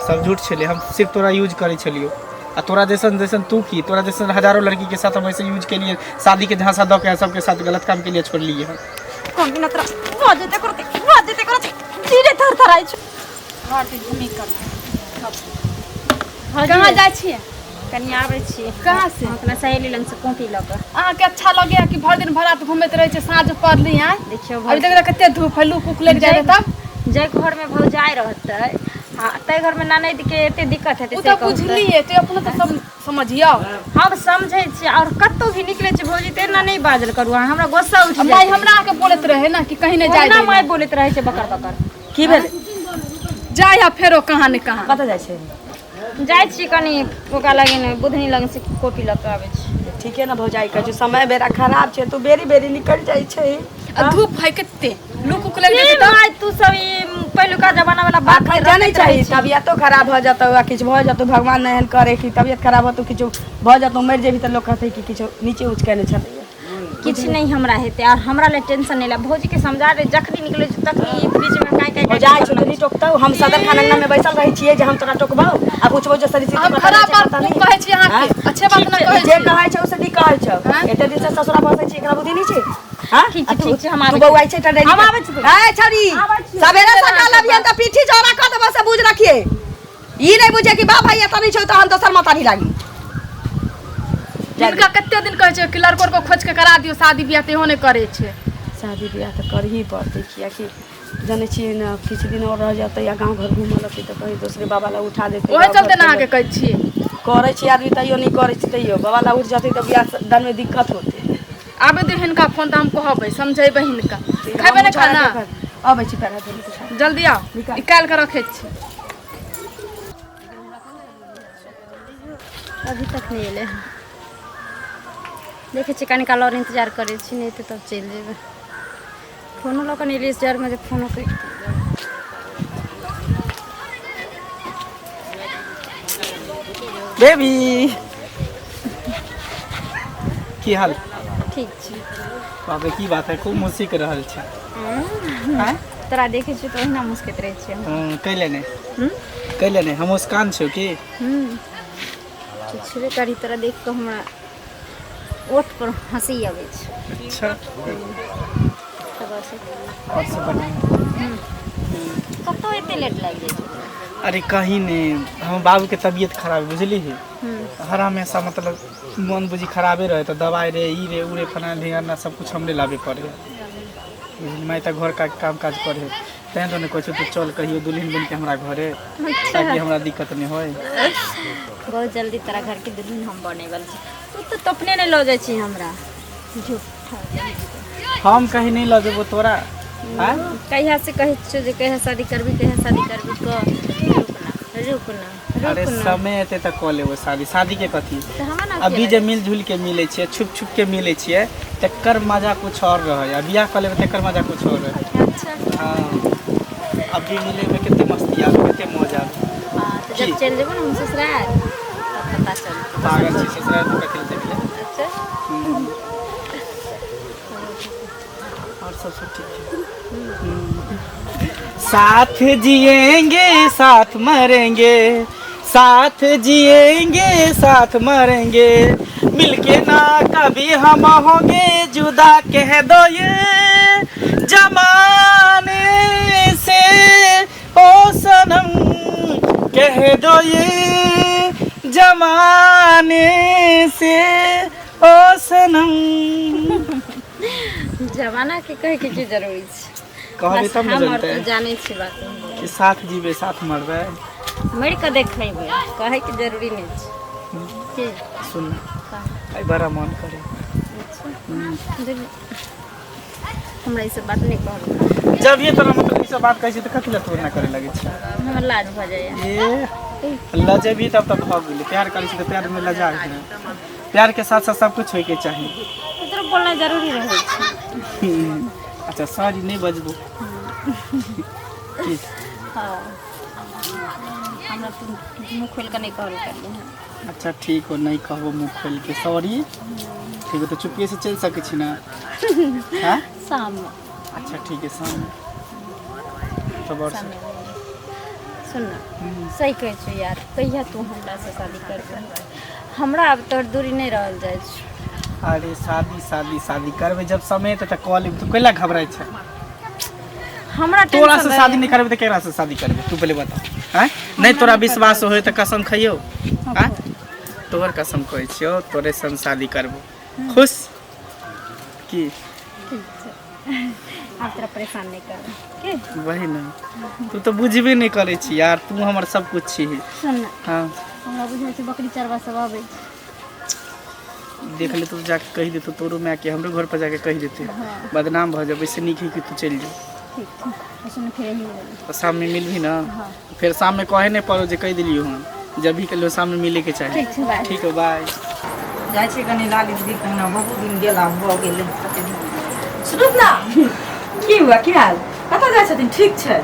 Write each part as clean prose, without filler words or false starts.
सब झूठ छले। हम सिर्फ तोरा यूज करे छलियो आ तोरा जैसन जैसन तू की तोरा जैसन हजारों लड़की के साथ हम ऐसे यूज के लिए शादी के झांसा दो के सबके साथ गलत काम के लिए छोड़ लिए हम। कौन बिना तोरा वाजते करते धीरे थर थर आइ छ घर के घूमी कर कहां जाय छियै कनी आबै छियै कहां से अपना सहेली लंग से कॉपी ल के अहाँ के अच्छा लगे कि भर दिन भर रात घूमत रहे छै साँझ पड़ली आइ देखियो अभी तक कते धूप है लूक लग जाए तब जे घर में भौजाई रहतै हां तै घर में ननद के एते दिक्कत हेतै ओ तो बुझलिए तो अपना तो सब समझियो हम समझै छी और कत्तो भी निकले छै भौजी तेना नहीं बाजल करू हमरा गुस्सा उठ जाय माय हमरा के बोलत रहे ना कि कहीं नहीं जाय ना माय बोलत रहे छै बकर बकर की भेल जाय या फेरो कहां ने कहां कत जाय छै जाय छी कनी ओका लगे ने बुधनी लग से कॉपी ल के आबै छी ठीक है ना भौजाई कह समय बेरा खराब छै तू बेरी बेरी निकल जाय छै धूप है कते लूक लग जाए भाई तू सब पहलुका जमाना वाला बात जाने चाहिए तबियतो खराब हो जाता है किछ भ जातो भगवान नहन करे कि तबियत खराब हो तो किछ भ जातो मर जेबी त लोग कहते कि किछ नीचे उच के ने छले किछ नहीं हमरा हेते और हमरा ले टेंशन नहीं ला भौजी के समझा दे जखनी निकले छ तखनी बीच में काय जाय छ तो टोकता हम सदर खाना में बैसल रही छिए जे हम तोरा टोकबौ आ पूछबो जे सरी हम खराब बात नहीं कहै छी अहाँ के अच्छे बात ना कहै जे कहै छ से दी कहै छ एते दिन से ससुरा बसै छी एकरा बुद्धि नहीं छै हां ठीक छै हम आबै तू बौआई छै त हम आबै छी ए छौरी सवेरे सकाल अभियान त पीठी जरा क देबो से बुझ रखिए ई नहीं बुझे कि बा भाई एत नहीं छै त हम दोसर माता नहीं लागी जिनका कते दिन कहै छै कि लड़कों को खोज के करा दियो शादी बियाह तेहो नहीं करे छै शादी बियाह त कर ही पड़ते किया कि जाने छी ना किछ दिन और रह जाते या गांव घर घूम लके त कहीं दूसरे बाबा ला उठा देते ओहे चलते ना के कहै छी करे छी आदमी तइयो नहीं करे छी तइयो बाबा ला उठ जाते त बियाह दान में दिक्कत होते आबे दे हिनका फोन त हम कहबै समझेबै हिनका खाबे ना खाना आबै छी पैरा जल्दी आओ निकाल के रखे छी अभी तक नहीं एले देखे छी कनी काल और इंतजार करे छी नहीं तो तब चल जेबे फोनो ल के नहीं जार में फोनो के बेबी की हाल ठीक छी बाबे की बात है खूब मुस्क रहल छै हैं तोरा देखे छी तो ओहिना मुस्कत रहे छी कैले ने हम मुस्कान छौ की छेबे करी तोरा देख के हमरा ओठ पर हंसी आवे छै अच्छा और सब बढ़िया कतो एते लेट लाग जाय छै अरे कहीं नहीं हम बाबू के तबीयत खराब है बुझली है हर हमेशा मतलब मन बुझी खराबे रहे तो दवाई रे ई रे उरे फना ढेंगना सब कुछ हमरे लावे पड़े मैं तो घर का काम काज करे तैं तो ने कहै तो चल कहियो दुल्हन बन के हमरा घरे ताकि हमरा दिक्कत नहीं होय बहुत जल्दी तेरा घर के दुल्हन हम बने वाला छी तू तो अपने नहीं लो जाय छी हमरा झूठा हम कहीं नहीं लो जेबो तोरा हां कहिया से कहै छ जे कहिया शादी करबी रुकना अरे समय एते तक कॉल लेबो शादी के कथी अभी जे मिलजुल के मिले छिए छुप के मिले छिए तकर मजा कुछ और रहे बियाह कर लेबे तकर मजा कुछ और रहे अच्छा हां अभी मिले में कितने मस्ती आवे कितने मजा आवे हां तो जब चल जेबो ना हम ससुराल तब पता चल पागल छी ससुराल तो कथि देबे अच्छा और सब ठीक है साथ जिएंगे साथ मरेंगे साथ जिएंगे साथ मरेंगे मिलके ना कभी हम होंगे जुदा कह दो ये जमाने से ओ सनम कह दो ये जमाने से ओ सनम जमाना के कहे के की जरूरी छै कहबे तब न जानते हम जाने छी बात कि साथ जीवे साथ मरबे मर के देखैबे कहे के जरूरी नहीं छै की सुन आई बड़ा मन करे हमरा ई सब बात नहीं कहल जब ये तरह मतलब ई सब बात कहै छै त कथि ल तोड़ ना करे लगे छै हमरा लाज भ जाय ए लजे भी तब तक भाग गेले प्यार करे छै त प्यार में लजा है प्यार के साथ साथ सब कुछ होय के चाहिए इतना बोलना जरूरी रहे छै अच्छा सॉरी नहीं बजबो हां हमरा तो मुंह खोल के नहीं कहल कर अच्छा ठीक हो नहीं कहबो मुंह खोल के सॉरी ठीक है तो चुपके से चल सके छी ना हां शाम अच्छा ठीक है शाम तो बरस सुन सही कहै छौ यार, कहिया तू हमरा से शादी करबे? हमरा अब तोर दूरी नहीं रहल जाय छै। अरे शादी शादी शादी करबे जब समय त कॉल तू कैला घबराय छै? हमरा तोरा टेंशन से शादी नहीं करबे त केकरा से शादी करबे तू पहले बता। हैं नहीं तोरा विश्वास होय त कसम खइयो। हैं तोहर कसम कहै छियो तोरे संग शादी करबो। खुश की? आप तेरा परेशान नहीं कर के वही ना तू तो बुझबे नहीं करे छी यार, तू हमर सब कुछ छी। सुन ना, हाँ हमरा बुझै छै बकरी चरवा सब आबै। देख ले तू जाके कह दे, तो तोरो मैं के हमरो घर पर जाके कह देते। बदनाम भ जाबे से नीक है कि तू चल जा। ठीक है ऐसे फिर ही मिल। तो शाम में मिलभी ना? फिर शाम में कहे नहीं पड़ो जे कह दिलियो हम, जब भी कहियो शाम में मिले के चाहे। ठीक है बाय। ठीक है बाय। जाइ छै कनी लाली दीदी कहना बहुत दिन गेला भ गेलै। सुनू ना की हुआ की हाल? कतऽ जाइ छथिन? ठीक छै?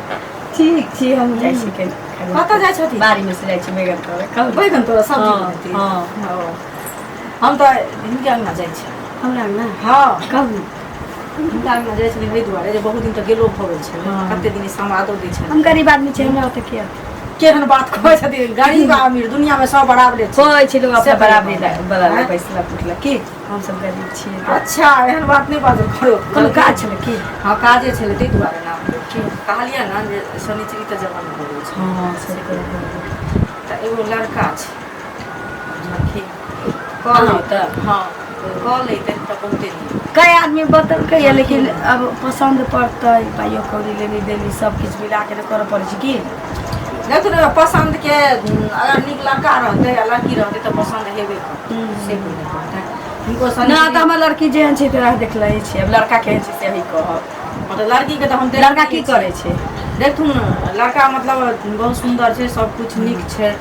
ठीक छी हम जाइ छी के कतऽ जाइ छथिन? बारी में से जाइ छी बैगन तोड़े। बैगन तोरा सब्जी हाँ, बनती? हाँ। हम तऽ हिनके अंगना जाइ छी। हमरा ना हाँ कहू हिनका अंगना जाइ छथिन एहि दुआरे जे बहुत दिन तऽ गेलो भऽ गेल छै। हाँ। कते दिन समादो दै छै। हम गरीब आदमी छी, हमरा ओते किया केहन बात कहै छथिन? गरीब अमीर दुनिया में सब बराबरे छै। कोई छी लोग अपना सब बराबरी बराबर। बला हैं? पैसा पूछला की हम सब गरीब छी। अच्छा एहन बात नहि बाजल करो। कोनो काज छले की? हाँ काजे छलै ताहि दुआरे ना कहलियै ना जे शनिचरी तऽ जवान भऽ गेल छै। हां सही कहलियै। तऽ एगो लड़का छै लड़की कऽ लेतै। हाँ कऽ लेतै तऽ बहुते नीक। कई आदमी बतलकै है, लेकिन अब पसंद पड़तै, पाइयो कौड़ी लेनी देनी सब किछ मिला के करऽ पड़ै छै की? देखू ने पसंद के अगर नीक लड़का रहतै या लड़की रहतै तऽ पसंद हेबे करतै। से कोई नहीं कहतै हिनको ना शनि तऽ हमर लड़की जेहन छै तोरा देखले छी, अब लड़का केहन छै से ही कहब। मतलब लड़की के तऽ हम लड़का की करे छै? देखू ने लड़का मतलब बहुत सुंदर छै, सब कुछ नीक छै,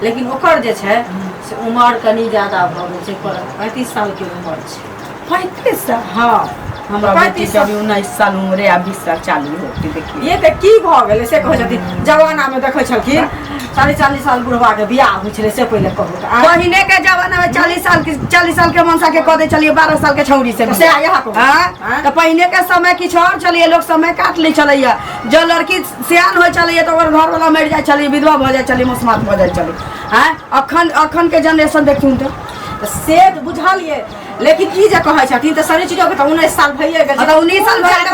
लेकिन ओकर जे छै से उम्र कनी ज्यादा भऽ गेल छै। 35 साल के उम्र छै। 35 साल? हाँ हमरा बेटी 35 के अभी 19 साल उम्र है, 20 साल चालू होती देखिए। ये तऽ की भऽ गेलै से कहै छथिन? जवाना में देखै छलखिन 40 साल बुढ़वा के बियाह होइ छलै से पहिले कहू तऽ आँय? पहिने के जमाना में 40 साल के मनसा के कह दे चलिए 12 साल के छौरी से से यहाँ कहू। हाँ? तो पहिने के समय किछु और चलिए, लोग समय काट ले चलैया। जो लड़की सियान हो चलिए तो ओकर घर वाला मर जाए चलिए, विधवा भऽ जाए चलिए, मुस्मात भऽ जाए चलिए। हाँ अखन के जनरेशन देखू तो से बुझलियै, लेकिन ई जे कहै छथिन तऽ शनिचरी के तऽ 19 साल भइए गेल छै। 19 साल भऽ गेल,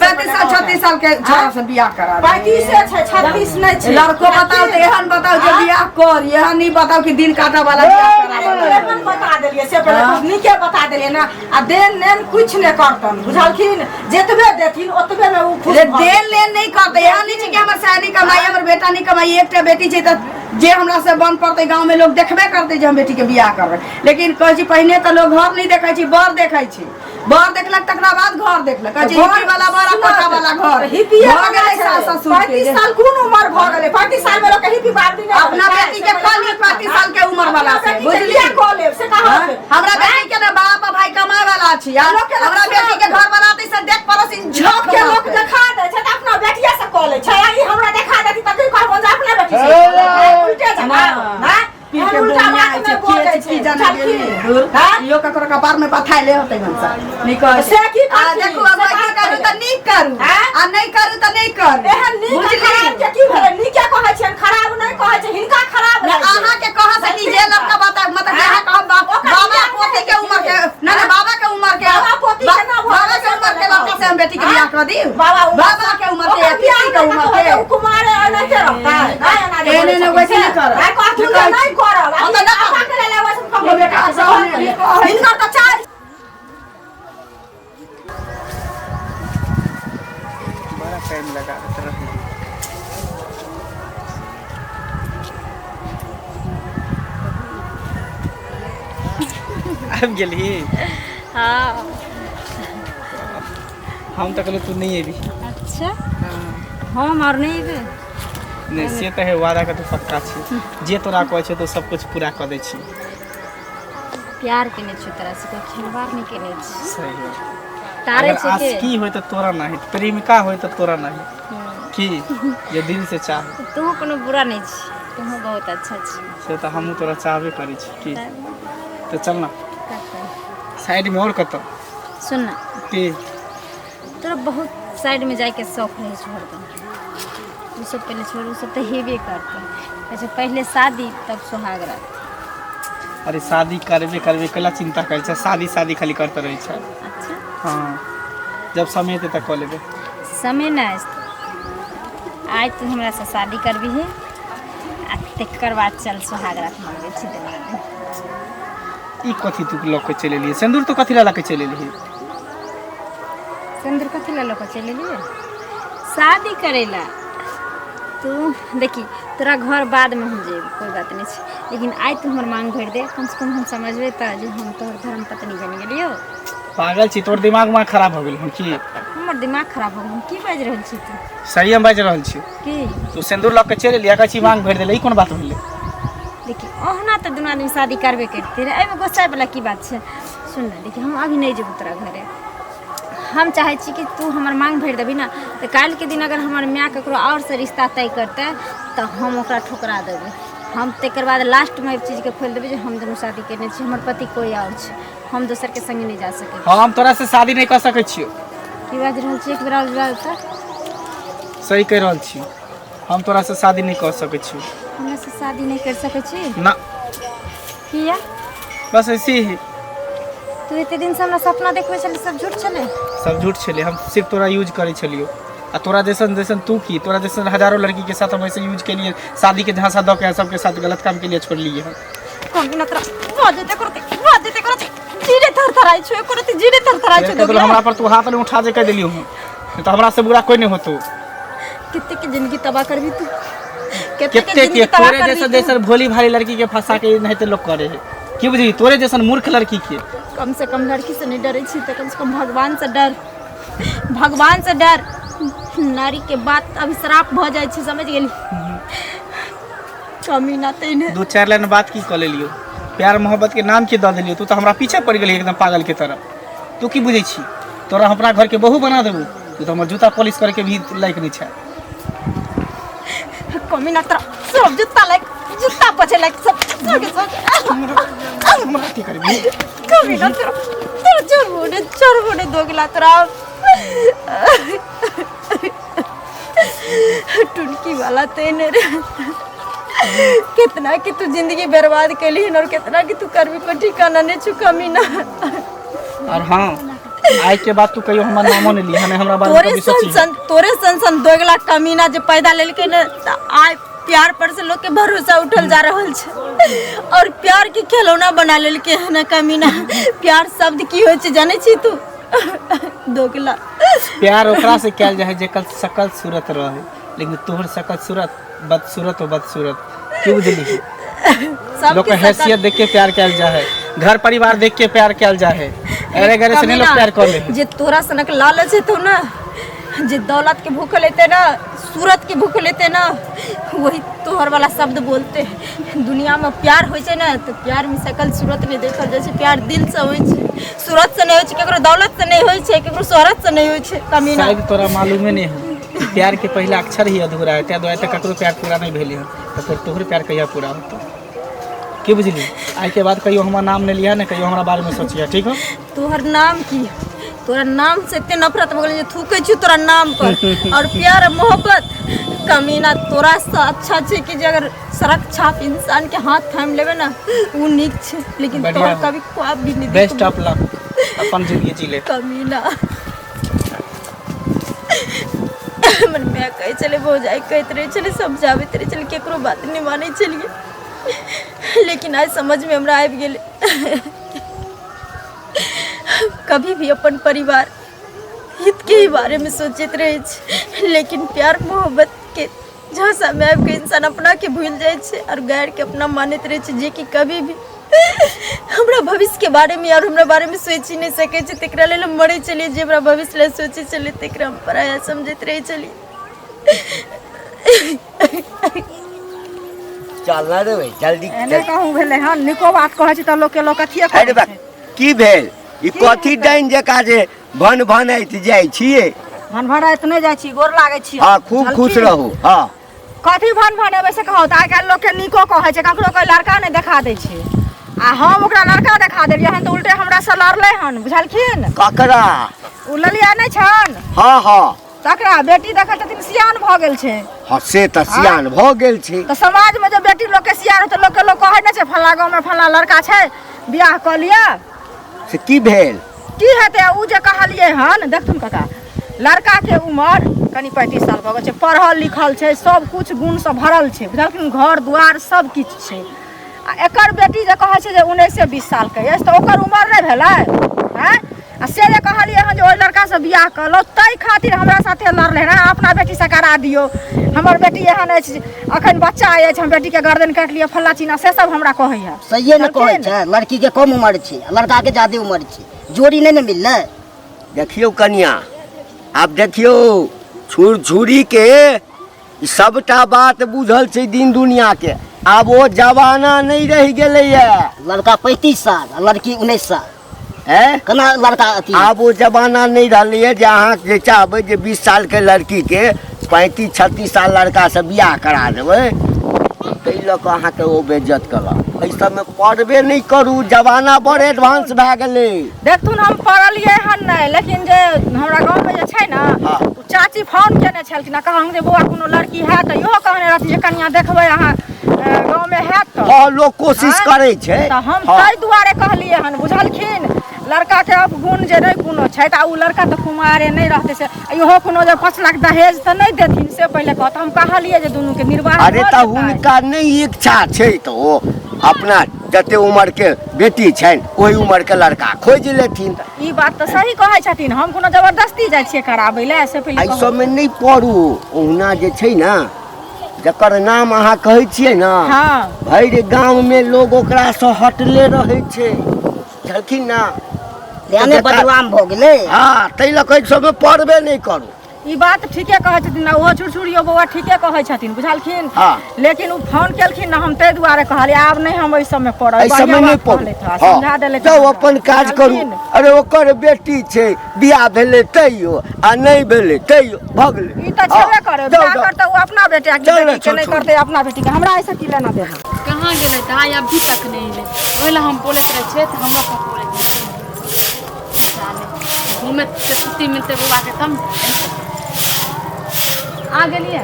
35 साल 36 साल के छोरा से बियाह करा दे। 35 छै 36 नहीं छै। लड़को बताओ तो एहन बताओ जे बियाह कर, एहन नहीं बताओ कि दिन काटा वाला बियाह करा अरे एहन बता देलियै से पहिले कुछ नीके बता देलियै ना। आ देन लेन कुछ नहीं करतन बुझलखिन? जेतबे देथिन ओतबे में उ खुश रे भऽ देन लेन नहीं करते। एहन नहीं छै कि हमर साली कमाई हमर बेटा नहीं कमाई। एकटा बेटी छै त जे हमरा से बन पड़ते गांव में लोग देखबे करते जे हम बेटी के बियाह करबै। लेकिन कहै छी पहिने त लोग घर नहीं देखै छी, बर देखै छी। बर देखलक तकरा बाद घर देखलक। कहै छी हिप्पी वाला बड़ा कोठा वाला घर हिप्पी भऽ गेलै सास ससुर के। 35 साल कोन उम्र भऽ गेलै? 35 साल में लोग के हिप्पी बात नहीं अपना बेटी के कहली 35 साल के उम्र वाला से बुझली? कऽ लेब से कहा हाँ? हमरा बेटी के ना बाप भाई कमाए वाला छी यार। हमरा बेटी के घर बनाते से देख पड़ोसी झोंक के लोग देखा दे छै त अपना बेटिया से कऽ लै छै। ई हमरा देखा देती त की कहबो जे अपना बेटी से उल्टे जना हां पीर के दुनिया है छै की जाने गेली दूर। यो ककरो कपार में पथाइले होतै मनसा नहीं कह से की आ देखू अब की करू त नहीं करू आ नहीं करू त नहीं कर। एहन नीक खराब के की भेलै? नीके कहै छै, खराब नहीं कहै छै। हिनका खराब ना अहाँ के कह सकी जे लड़का बता मतलब यहाँ कह बाबा पोती के उम्र के ना ना बाबा के उम्र के बाबा पोती के ना बाबा के उम्र के लड़का से हम बेटी के बियाह कर दी। बाबा के उम्र के किसी के उम्र के कुमार नहीं के रहता है एने ने वैसे नहीं कर नहीं कर तू नहीं करब हम तो ना बाबा के ले वैसे कम ये बेटा सब हिनका तो चार बड़ा टाइम लगा रहे। आब गेली? हाँ हम तो कहले तू नहीं एबी। अच्छा हम और नहीं बे नहीं से तो है वादा का तो पक्का छी जे तोरा कहै छै तो सब कुछ पूरा कर दै छी। प्यार केने छी तरह से कोई खिलवाड़ नहीं केने छी। सही है। तारे अगर से के आशिकी होय तो तोरा नहीं, प्रेमिका होय तो तोरा नहीं की ये दिल से चाह तू कोनो बुरा नहीं छी, तू बहुत अच्छा छी। से तो हम तोरा चाहबे करी छी की। तो चल ना साइड में और कत सुन ना की तोरा बहुत साइड में जाए के शौक रहे छ हरदम। तू सब पहले छोड़, उ सब तो हेबे करते। अच्छा पहले शादी तब सुहाग रात। अरे शादी करबे कला चिंता करे छै, शादी खाली करते रहे छै। अच्छा हाँ जब समय ते तक कऽ लेबे। समय नहीं आज तू हमरा से शादी करबी है आ तकर बाद चल सुहाग रात मांगे छी देना। ई कथी तू लऽ के चले लिए? सिंदूर तो कथी ला के चले लिए? सिंदूर कथी ला लोग चले लिए? शादी करेला। तू देखी तोरा घर बाद में हम जेब, कोई बात नहीं है, लेकिन आज तू हमार मांग भर दे, कम से कम हम समझबे त जो हम तोहर धर्म पत्नी बन गेलियो। पागल छी, तोर दिमाग में खराब हो गेल हम की? हमर दिमाग खराब हो गेल, की बाज रहल छी तू? सही हम बाज रहल छी की तू सिंदूर लऽ के चले लिया, कहै छी मांग भर देले, ई कोन बात भेलै? देखी ओहना तो दुनू आदमी शादी करबे करते रहे, एहिमे गुस्सा वाला की बात है? सुन ना, देखी हम अभी नहीं जेबू तोरा घरे। हम चाहे छी कि तू हमार मांग भर देबी ना, तो काल के दिन अगर हमार माँ ककरो और से रिश्ता तय करते तो हम ओकरा ठुकरा देबे। हम तकर बाद लास्ट में एक चीज के खोल देबे जे हम दोनों शादी करने छी, हमर पति कोई और छै, हम दोसर के संगे नहीं जा सके। हाँ हम तोरा से शादी नहीं कर सकै छियो। की बाज रहल छी? एक बेर बता। सही कह रहल छी, हम तोरा से शादी नहीं कर सकै छियो। हमरा से शादी नहीं कर सके छी? ना किया? बस ऐसे ही। तू इतने दिन से हमरा सपना देखबे छले, सब झूठ छले? सब झूठ छले, हम सिर्फ तोरा यूज करे छलियो। आ तोरा जैसन तू की, तोरा जैसन हजारों लड़की के साथ हम ऐसे यूज के लिए शादी के झांसा दो के सबके साथ गलत काम के लिए छोड़ लिए हम। कमी न तरा वाजते करते जीरे थरथराई छ, करते जीरे थरथराई छ। तो हमरा पर तू हाथ में उठा दे कह देलियो हम, तो हमरा से बुरा कोई नहीं होतो। कितने की जिंदगी तबाह करबी तू, कितने के तोरे जैसन भोली भाली लड़की के फंसा के नहीं तो लोग करे है की बुझी? तोरे जैसन मूर्ख लड़की के कम से कम लड़की से नहीं डरे छी, तो कम से कम भगवान से डर, भगवान से डर। नारी के बात अभी श्राप भ जाय छै, समझ गेली? कमी ना तेने दो चार लाइन बात की कह लियो, प्यार मोहब्बत के नाम के दे दिलियो। तू तो हमरा पीछे पड़ गेली एकदम पागल के तरह। तू की बुझे छी? तोरा अपना घर के बहू बना देबू, तू तो हमर जूता पॉलिश करके भी लायक नहीं छै। कमी ना तरा सब जूता लायक, जूता पछे लायक सब हमरा की करबी? कमी ना तरा चोर बोने दोगला तरा टुनकी वाला तेने रे। कितना कि तू जिंदगी बर्बाद कैली और कितना कि तू करबी को ठिकाना नहीं छु। कमी ना और हाँ आज के बाद तू कहियो हमर नामो नहीं लिया, हमरा बारे में कभी सोची। तोरे सन दोगला कमीना जो पैदा लेलके न, आज प्यार पर से लोग के भरोसा उठल जा रहल छै और प्यार के खिलौना बना लेलके है ना कमीना। प्यार शब्द की होय छै जाने छी तू? दोगला प्यार ओकरा से कैल जाए जेकर सकल सूरत रहे, लेकिन तोहर सकल सूरत बदसूरत हो बदसूरत, क्यों बुझली? लोग के हैसियत देख के प्यार कैल जाए, घर परिवार देख के प्यार कैल जाए, अरे गरे से नहीं लोग प्यार कर ले। जे तोरा सनक लालच है तो ना, जे दौलत के भूख लेते ना, सूरत के भूख लेते ना, वही तोहर वाला शब्द बोलते हैं। दुनिया में प्यार होय छै ना, तो प्यार में सकल सूरत नहीं देखल जाय छै। प्यार दिल से होय छै, सूरत से नहीं होय छै, केकरो दौलत से नहीं होय छै, केकरो शोहरत से नहीं होय छै। कमीना शायद तोरा मालूमे नहीं हो, प्यार के पहला अक्षर ही अधूरा है, त्या द्वारा तक ककरो प्यार पूरा नहीं भेले है, तो फिर तोहर प्यार कहिया पूरा होतो? की बुझली? आज के बाद कहियो हमार नाम नहीं लिया ना, कहियो हमरा बारे में सोचिया, ठीक हो? तोहर नाम की? तोरा नाम से इतने नफरत हो गई थूके छी तोरा नाम पर। और प्यार मोहब्बत कमीना तोरा से अच्छा छे कि जे अगर सड़क छाप इंसान के हाथ थाम लेबे ना, वो निक छे, लेकिन तोहर कभी ख्वाब भी नहीं। बेस्ट ऑफ लक, अपन जिंदगी जी ले। कमीना मन में कहे चले वो जाए, कहते रहे चले, समझावे तेरे चले, केकरो बात नहीं माने चलिए, लेकिन आज समझ में हमरा आबि गेले। कभी भी अपन परिवार हित के ही बारे में सोचते रहे छे, लेकिन प्यार मोहब्बत के झांसा में आबि के इंसान अपना के भूल जाए छे और गैर के अपना मानते रहे छे, जे कि कभी भी हमरा भविष्य के बारे में और हमरा बारे में सोच ही नहीं सके छे। तेकरा लेल मरे चलिए, जे हमरा भविष्य ले सोचे चले, तेकरा हम पराया समझते रहे चलिए। चल रे भाई जल्दी एने कहूं भेले हन निको बात कहै छी त लोग के लोग कथिए अरे बा की भेल? ई कथी डाइन जका जे भन भनैत जाइ छिए? भन भन नहीं जाइ छी, गोर लागै छी। हां खूब खुश रहू। हां कथी भन भन एबे से कहौ त आइ काल्हि लोग के निको कहै छै, ककरो कोई लड़का नहीं देखा दै छै, आ हम ओकरा लड़का देखा देलियै हन त उल्टे हमरा से लड़लै हन, बुझलखिन? ककरा? उ ललिया नहीं छन? हां हां तकरा बेटी देखै छथिन सियान भऽ गेल छै। हाँ से तऽ सियान भऽ गेल छै। तो समाज में जो बेटी लोग के सियान होते लोग कहे ना छै फला गाँव में फला लड़का छै बियाह कऽ लिया। से की भेल? की हेतै उ जे कहलिए हन देखथुन कका लड़का के उम्र कनी 35 साल भऽ गेल छै, पढ़ल लिखल छै, सब कुछ गुण से भरल छै बुझलखिन, घर दुआर सब किछ छै। आ एकर बेटी जे कहै छै जे 19 से 20 साल के अछि तऽ ओकर उम्र नहि भेलै हैं। आ से जे कहलिए हन जे ओइ लड़का से बियाह कर लो तै खातिर हमरा साथे लड़ले ना अपना बेटी से करा दियो। हमर बेटी एहन अछि अखन बच्चा अछि हम बेटी के गर्दन काट लिया फल्ला चीना से सब हमरा कहैया। सही न कहै छै, लड़की के कम उम्र छै लड़का के ज्यादा उम्र छै, जोड़ी नहीं न मिललै। देखियो कन्या आब देखियो छुरी के सबटा बात बुझल छै दिन दुनिया के, आब वो जमाना नहीं रह गेलै है। लड़का 35 साल लड़की 19 साल है केना लड़का अथी आब वो जमाना नहीं रहलै जे अहाँ जे चाहबै जे 20 साल के लड़की के 35-36 साल लड़का से बियाह करा देबै ताहि लऽ कऽ अहाँके ओ बेइज्जत कलक। एहि सबमे पढ़बे नहीं करू, जमाना बड़ एडवांस भए गेलै। देखथुन हम पढ़लिए हन नहीं लेकिन जे हमरा गांव में जे छै ना चाची फोन केने छलखिन कहन जे बौआ कोनो लड़की है तऽ इहो कहने रहथि जे कनिया देखबै अहाँ गांव में है तऽ हाँ लोग कोशिश करे छै तऽ हम ताहि दुआरे कहलिए हन बुझलखिन। लड़का के अब गुण जे नहीं कोनो छै तऽ उ लड़का तऽ कुमारे नहीं रहतै से इहो कोनो जे 5 लाख दहेज तऽ नहीं देथिन से पहले कहत हम कहलिए जे दुनू के निर्वाह अरे तऽ हुनका नहीं इच्छा छै तो ओ अपना जते उम्र के बेटी छनि ओही उम्र के लड़का खोज लेथिन। ई बात तऽ सही कहै छथिन, हम कोनो जबरदस्ती जाइ छियै कराबै ले से पहले एहि सबमे नहीं पढ़ू। ओहुना जे छै ना जकर नाम अहाँ कहै छियै ना हाँ भरि गांव में लोग ओकरा से हटले रहै छै छलखिन ना यानी बदनाम भऽ गेलै। हाँ ताहि लऽ कऽ सबमे पढ़बे नहीं करू। ई बात ठीके कहै छथिन ना ओहो छुरछुरियो बौआ ठीके कहै छथिन बुझलखिन। हाँ लेकिन उ फोन केलखिन ना हम ताहि दुआरे कहलिए आब नहीं हम एहि सब में पढ़ब एहि सबमे नहीं पढ़ू। समझा देले जाओ अपन काज करू। अरे ओकर बेटी छै बियाह भेलै तैयो आ नहीं भेलै तैयो भऽ गेलै। ई तऽ छेबे करे बियाह करतै उ अपना बेटा के बेटी के नहीं करतै अपना बेटी के, हमरा ऐसे की लेना देना। कहाँ गेलै दाई अभी तक नहीं एलै, ओहि ला हम बोलैत रहे छियै तऽ हमरा पर बोलैत घूमे के छुट्टी मिलते बउआ के तब आ गेलिए।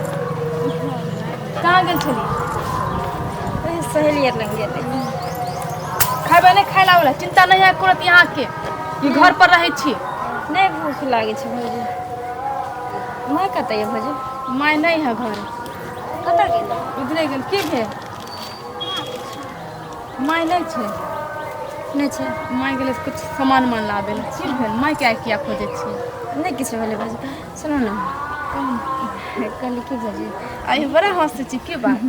कहाँ गेल छलिए? सहेली लग गेलै। खाबे नहीं खाए ला चिंता नहीं है करत यहाँ के कि घर पर रहे छी? नहीं भूख लागे छै भौजी। माय कतऽ ये भौजी? माय नहीं है घर, कतऽ गेल? उधरे गेल। की भेल? माय नहीं छै? नहीं छै माय गेलै कुछ सामान मान लाबे ला। की भेल? माय क्या किया खोजे छी? नहीं किछु भेलै भौजी। सुनो ना कहली की भौजी आई बड़ा हंसै छी की बात?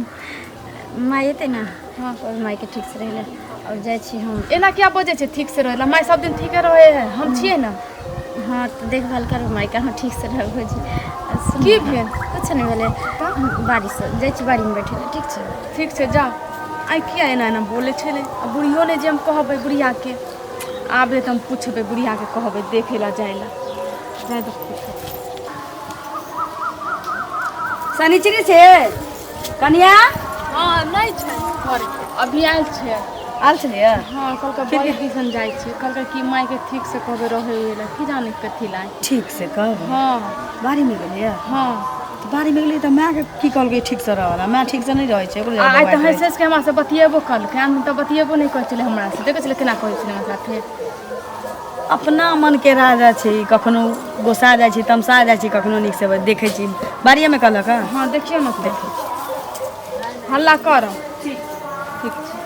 माय एतै ना हाँ और माय के ठीक से रहले और जाइ छी हम। एना क्या बजे छै ठीक से रहेला? माय सब दिन ठीके रहे है, हम छिए ना। हाँ तो देखभाल करो माय का, हाँ ठीक से रह भौजी। की भेल? कुछ नहीं भेलै बारिश जाइ छी बाड़ी में बैठे ठीक छै। ठीक छै जाओ। आई किया एना एना बोले छले? अब बुढ़ियो ने जे हम कहबै बुढ़िया के आबे तो हम पूछबै बुढ़िया के कहबै देखे ला जाए ला जाए तो शनिचरी छै कनिया? हाँ नहीं छै घर अभी आयल छै। आयल छलियै? हाँ कल का बड़ी दिसन जाय छै, कल का की माय के ठीक से कहबै रहे ला की जाने कथी ला। ठीक से कह हाँ बाड़ी में गेलियै? हाँ बाड़ी में गेलियै तऽ माय के की कहलकै ठीक से रहला? माय ठीक से नहीं रहै छै ओकरो आई तो हंसेस के हमरा से बतिएबो कल के हम तो बतिएबो नहीं कर चले हमरा से देखे चले केना कहै छै हमरा साथे। अपना मन के राजा छै, कखनो गोसा जाइ छै तमसा जाइ छै कखनो नीक से देखै छी बाड़िए में कहलक। हाँ देखियो ना देखिए हल्ला कर ठीक ठीक छै।